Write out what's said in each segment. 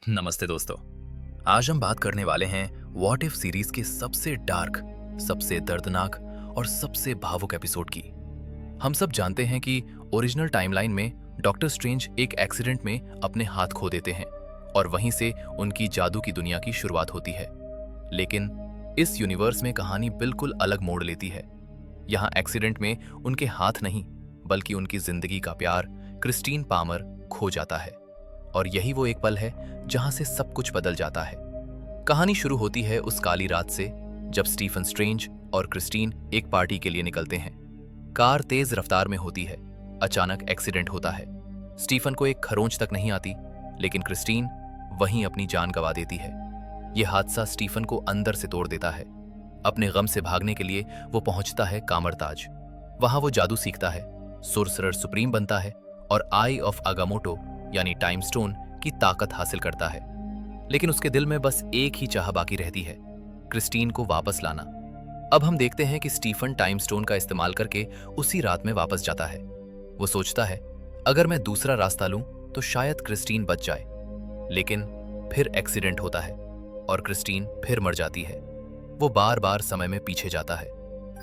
नमस्ते दोस्तों। आज हम बात करने वाले हैं व्हाट इफ सीरीज के सबसे डार्क, सबसे दर्दनाक और सबसे भावुक एपिसोड की। हम सब जानते हैं कि ओरिजिनल टाइमलाइन में डॉक्टर स्ट्रेंज एक एक्सीडेंट में अपने हाथ खो देते हैं और वहीं से उनकी जादू की दुनिया की शुरुआत होती है। लेकिन इस यूनिवर्स में कहानी बिल्कुल अलग मोड़ लेती है। यहाँ एक्सीडेंट में उनके हाथ नहीं, बल्कि उनकी जिंदगी का प्यार क्रिस्टीन पामर खो जाता है। और यही वो एक पल है जहां से सब कुछ बदल जाता है। कहानी शुरू होती है उस काली रात से जब स्टीफन स्ट्रेंज और क्रिस्टीन एक पार्टी के लिए निकलते हैं। कार तेज रफ्तार में होती है। अचानक एक्सीडेंट होता है। स्टीफन को एक खरोंच तक नहीं आती, लेकिन क्रिस्टीन वहीं अपनी जान गंवा देती है। यह हादसा स्टीफन को अंदर से तोड़ देता है। अपने गम से भागने के लिए वो पहुंचता है कामरताज। वहां वो जादू सीखता है, सोर्सरर सुप्रीम बनता है और आई ऑफ आगामोटो यानी टाइम स्टोन की ताकत हासिल करता है। लेकिन उसके दिल में बस एक ही चाह बाकी रहती है, क्रिस्टीन को वापस लाना। अब हम देखते हैं कि स्टीफन टाइम स्टोन का इस्तेमाल करके उसी रात में वापस जाता है। वो सोचता है अगर मैं दूसरा रास्ता लूं तो शायद क्रिस्टीन बच जाए। लेकिन फिर एक्सीडेंट होता है और क्रिस्टीन फिर मर जाती है। वो बार बार समय में पीछे जाता है।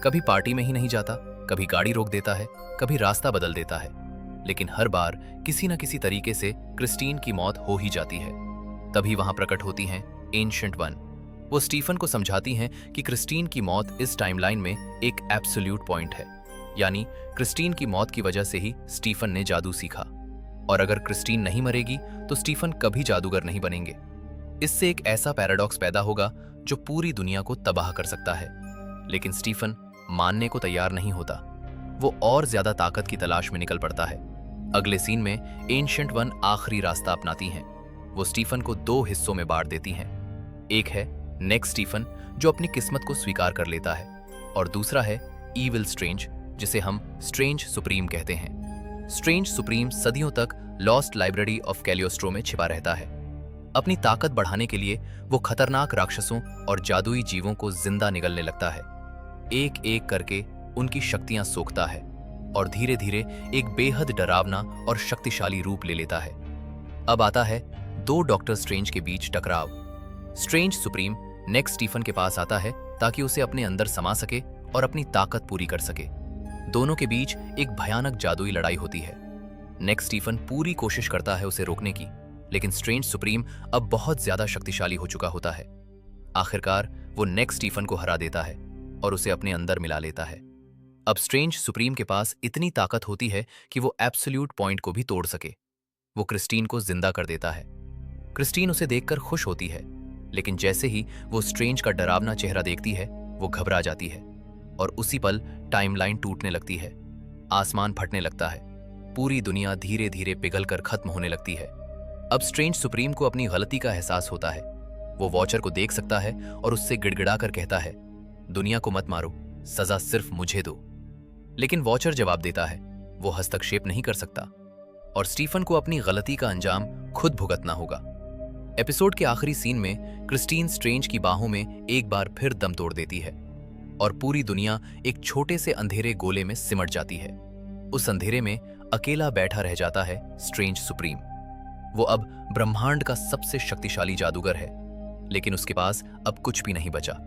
कभी पार्टी में ही नहीं जाता, कभी गाड़ी रोक देता है, कभी रास्ता बदल देता है, लेकिन हर बार किसी न किसी तरीके से क्रिस्टीन की मौत हो ही जाती है। तभी वहां प्रकट होती हैं एंशिएंट वन। वो स्टीफन को समझाती हैं कि क्रिस्टीन की मौत इस टाइमलाइन में एक एब्सोल्यूट पॉइंट है, यानी क्रिस्टीन की मौत की वजह से ही स्टीफन ने जादू सीखा। और अगर क्रिस्टीन नहीं मरेगी तो स्टीफन कभी जादूगर नहीं बनेंगे। इससे एक ऐसा पैराडॉक्स पैदा होगा जो पूरी दुनिया को तबाह कर सकता है। लेकिन स्टीफन मानने को तैयार नहीं होता। वो और ज्यादा ताकत की तलाश में निकल पड़ता है। अगले सीन में एंशिएंट वन आखिरी रास्ता अपनाती हैं। वो स्टीफन को दो हिस्सों में बांट देती हैं। एक है नेक्स्ट स्टीफन, जो अपनी किस्मत को स्वीकार कर लेता है, और दूसरा है ईविल स्ट्रेंज, जिसे हम स्ट्रेंज सुप्रीम कहते हैं। स्ट्रेंज सुप्रीम सदियों तक लॉस्ट लाइब्रेरी ऑफ कैलियोस्ट्रो में छिपा रहता है। अपनी ताकत बढ़ाने के लिए वो खतरनाक राक्षसों और जादुई जीवों को जिंदा निगलने लगता है। एक एक करके उनकी शक्तियां सोखता है और धीरे धीरे एक बेहद डरावना और शक्तिशाली रूप ले लेता है। अब आता है दो डॉक्टर स्ट्रेंज के बीच टकराव। स्ट्रेंज सुप्रीम नेक्स्ट स्टीफन के पास आता है ताकि उसे अपने अंदर समा सके और अपनी ताकत पूरी कर सके। दोनों के बीच एक भयानक जादुई लड़ाई होती है। नेक्स्ट स्टीफन पूरी कोशिश करता है उसे रोकने की, लेकिन स्ट्रेंज सुप्रीम अब बहुत ज्यादा शक्तिशाली हो चुका होता है। आखिरकार वो नेक्स्ट स्टीफन को हरा देता है और उसे अपने अंदर मिला लेता है। अब स्ट्रेंज सुप्रीम के पास इतनी ताकत होती है कि वो एब्सोल्यूट पॉइंट को भी तोड़ सके। वो क्रिस्टीन को जिंदा कर देता है। क्रिस्टीन उसे देखकर खुश होती है, लेकिन जैसे ही वो स्ट्रेंज का डरावना चेहरा देखती है, वो घबरा जाती है और उसी पल टाइमलाइन टूटने लगती है। आसमान फटने लगता है। पूरी दुनिया धीरे धीरे पिघलकर खत्म होने लगती है। अब स्ट्रेंज सुप्रीम को अपनी गलती का एहसास होता है। वो वॉचर को देख सकता है और उससे गिड़गिड़ा कर कहता है, दुनिया को मत मारो, सजा सिर्फ मुझे दो। लेकिन वॉचर जवाब देता है, वो हस्तक्षेप नहीं कर सकता और स्टीफन को अपनी गलती का अंजाम खुद भुगतना होगा। एपिसोड के आखिरी सीन में क्रिस्टीन स्ट्रेंज की बाहों में एक बार फिर दम तोड़ देती है और पूरी दुनिया एक छोटे से अंधेरे गोले में सिमट जाती है। उस अंधेरे में अकेला बैठा रह जाता है स्ट्रेंज सुप्रीम। वो अब ब्रह्मांड का सबसे शक्तिशाली जादूगर है, लेकिन उसके पास अब कुछ भी नहीं बचा।